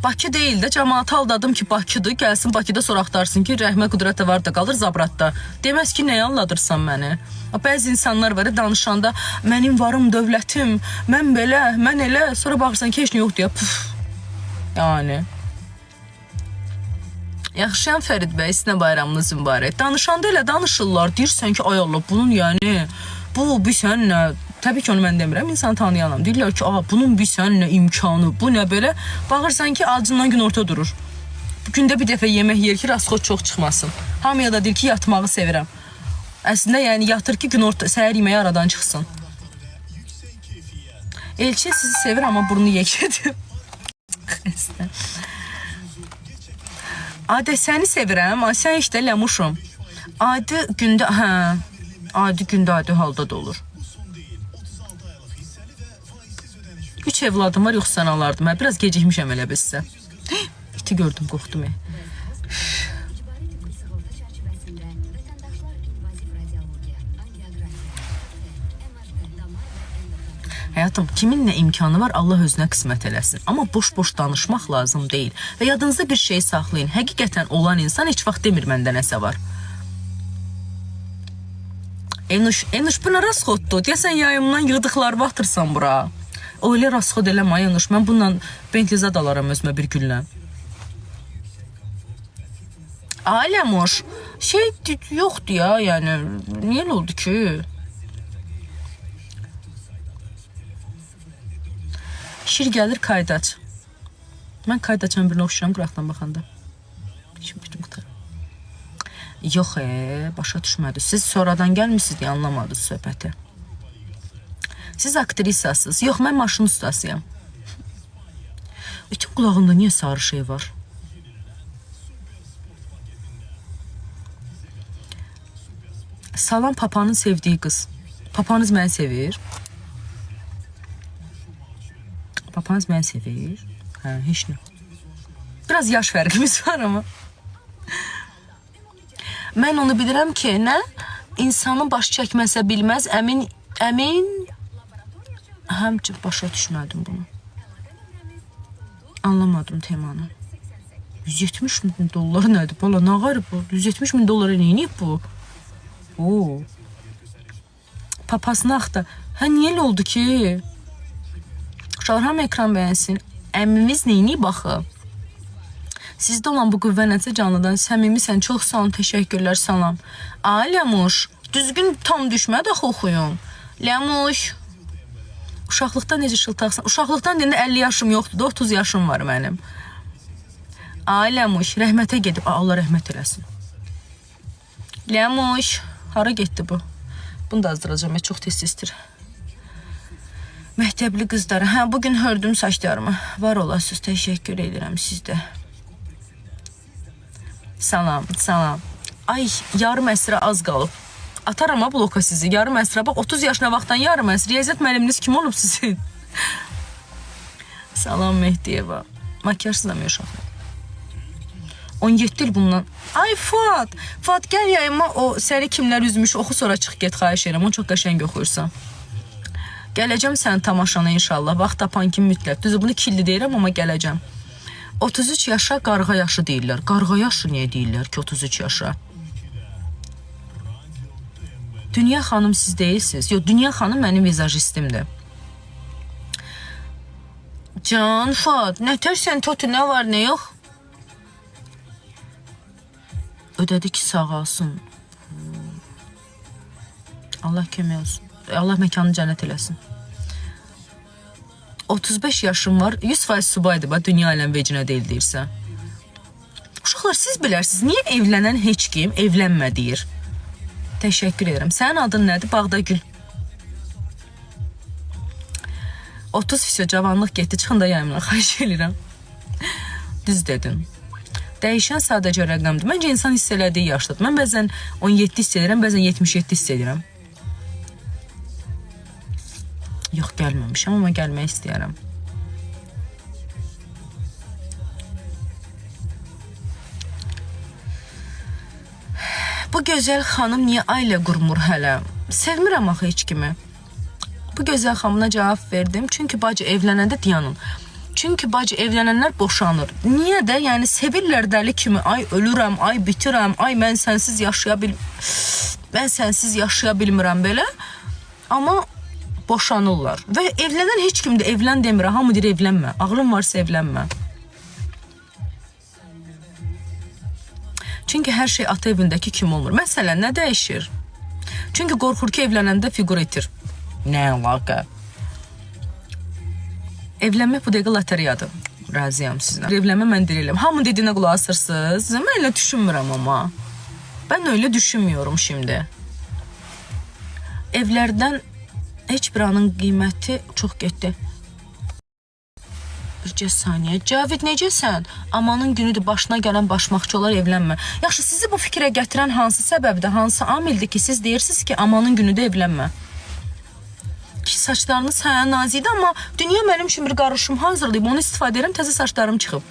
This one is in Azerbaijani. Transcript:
Bakı deyil də, cəmaatı aldadım ki, Bakıdır, gəlsin Bakıda sonra axtarsın ki, Rəhmə Qudrətə var da qalır Zabratda. Deməz ki, nəyə alladırsan məni? Bəzi insanlar var, danışanda, mənim varım, dövlətim, mən belə, mən elə, sonra baxırsan ki, heç nə yoxdur ya, puf. Yəni. Yaxşıyan Fərid bəy, sinə bayramınız mübarək. Danışanda elə danışırlar, deyirsən ki, ay Allah, bunun yəni, bu sən nə? Təbii ki, onu mən demirəm, insanı tanıyanam. Deyirlər ki, bunun sən nə imkanı, bu nə belə? Baxırsan ki, acından gün orta durur. Gündə bir dəfə yemək yer ki, rasxod çox çıxmasın. Hamıya da deyir ki, yatmağı sevirəm. Əslində, yəni yatır ki, gün orta, səhər yeməyi aradan çıxsın. Elçin sizi sevir, amma burnu yekədir. Xəstə. Adə, səni sevirəm, sən işdə ləmuşum. Adi gündə, adi gündə adi halda da olur. 3 evladım var, yoxsa sən alardım. Biraz gecikmişəm elə biz sizə. İti gördüm, qorxdum. Həyatım, kimin nə imkanı var, Allah özünə qismət eləsin. Amma boş-boş danışmaq lazım deyil. Və yadınızda bir şey saxlayın. Həqiqətən olan insan heç vaxt demir məndə nəsə var. Enuş, buna rasxoddur. Deyəsən yayımdan yığdıqları batırsan bura. O elə rasxod eləmə, Enuş. Mən bununla Bentley-zad alaram özümə bir günlə. Aləmuş, şey yoxdur ya, yəni, niyə elə oldu ki? Şir gəlir Kaydaç. Mən Kaydaçın birinə oxşuram qıraqdan baxanda. Yox, başa düşmədi. Siz sonradan gəlmişsiniz deyə anlamadınız söhbəti. Siz aktrisasınız. Yox, mən maşın ustasıyam. Bütün qulağımda niyə sarı şey var? Salam papanın sevdiyi qız. Papanız məni sevir. Papanız məni sevir. Heç nə. Biraz yaş fərqimiz var amma. Mən onu bilirəm ki, nə? İnsanın baş çəkməsə bilməz, əmin həmçin başa düşmədim bunu. Anlamadım temanı. 170 min dolları nədir? Bala, nə qarı bu? 170 min dolları neyiniyib bu? Oo. Papasını axtar. Niyə elə oldu ki? Uşaqlar, hamı ekran bəyənsin. Əmimiz neyini baxı? Sizdə olan bu qüvvə nəsə canlıdan səmimisən, çox sağ olun, təşəkkürlər, salam. Ləmuş, düzgün tam düşmədi axı oxuyun. Ləmuş, uşaqlıqdan necə şıltaqsan? Uşaqlıqdan deyəndə 50 yaşım yoxdur da, 30 yaşım var mənim. Ləmuş, rəhmətə gedib, Allah rəhmət eləsin. Ləmuş, hara getdi bu? Bunu da azdıracağım, çox tez-tezdir. Məktəbli qızları, bugün hördüm saçlarımı. Var olasınız, təşəkkür edirəm sizdə. Salam, salam. Ay, yarım əsrə az qalıb. Ataram ha bloka sizi, yarım əsrə. Bax, 30 yaşına vaxtdan yarım əsrə. Riyaziyyat müəlliminiz kim olub sizin? Salam Mehdiyeva. Makyajsız da mı uşaqlar? 17 il bundan. Ay Fuat, Fuat gəl yayıma o səni kimlər üzmüş, oxu sonra çıx get, xahiş edirəm. Onu çox qəşəng oxuyursan. Gələcəm sənin tamaşana inşallah. Vaxt tapan kimi mütləq. Düzü bunu killi deyirəm, amma gələcəm. 33 yaşa qarğa yaşı deyirlər. Qarğa yaşı niyə deyirlər ki 33 yaşa? Dünya xanım siz deyilsiniz. Yox, Dünya xanım mənim vizajistimdir. Can, Fuat, nətər sən totu, nə var, nə yox? Ödədi ki, sağ olsun. Allah kömək olsun. Allah məkanı cənnət eləsin. 35 yaşım var, 100% subaydır, dünya aləm vecinə deyil deyirsə. Uşaqlar, siz bilərsiniz, niyə evlənən heç kim evlənmə deyir? Təşəkkür edirəm. Sənin adın nədir? Bağdagül. 30 fisyo cavanlıq getdi, çıxın da yayımdan, xahiş edirəm. Düz dedin. Dəyişən sadəcə rəqəmdir. Məncə insan hiss elədiyi yaşdadır. Mən bəzən 17 hiss edirəm, bəzən 77 hiss edirəm. Yox, gəlməmişəm, amma gəlmək istəyərəm. Bu gözəl xanım niyə ailə qurmur hələ? Sevmirəm axı heç kimi. Bu gözəl xanımına cavab verdim. Çünki bacı evlənəndə dayanın. Çünki bacı evlənənlər boşanır. Niyə də? Yəni sevirlər dəli kimi. Ay ölürəm, ay bitirəm, ay mən sənsiz yaşaya bilmirəm belə. Amma boşanırlar. Və evlənən heç kim də evlən demir. Hamı deyir evlənmə. Ağlın varsa evlənmə. Çünki hər şey ata evindəki kimi olmur. Məsələn, nə dəyişir? Çünki qorxur ki, evlənəndə fiqur etir. Nə əlaqə? Evlənmək bu dəqiqə loteriyadır. Razıyam sizlə. Evlənmə mən deyirəm. Hamı dediyinə qulaq asırsınız. Mən elə düşünmürəm amma. Ben öyle düşünmüyorum şimdi. Evlərdən heç bir anın qiyməti çox getdi. Bircə saniyə. Cavid necəsən? Amanın günüdür, başına gələn başmaqçılar evlənmə. Yaxşı, sizi bu fikrə gətirən hansı səbəbdir, hansı amildir ki, siz deyirsiniz ki, amanın günüdür evlənmə? Ki, saçlarınız nazidir, amma dünya mənim üçün bir qarışım hazırlayıb, onu istifadə edirəm, təzə saçlarım çıxıb.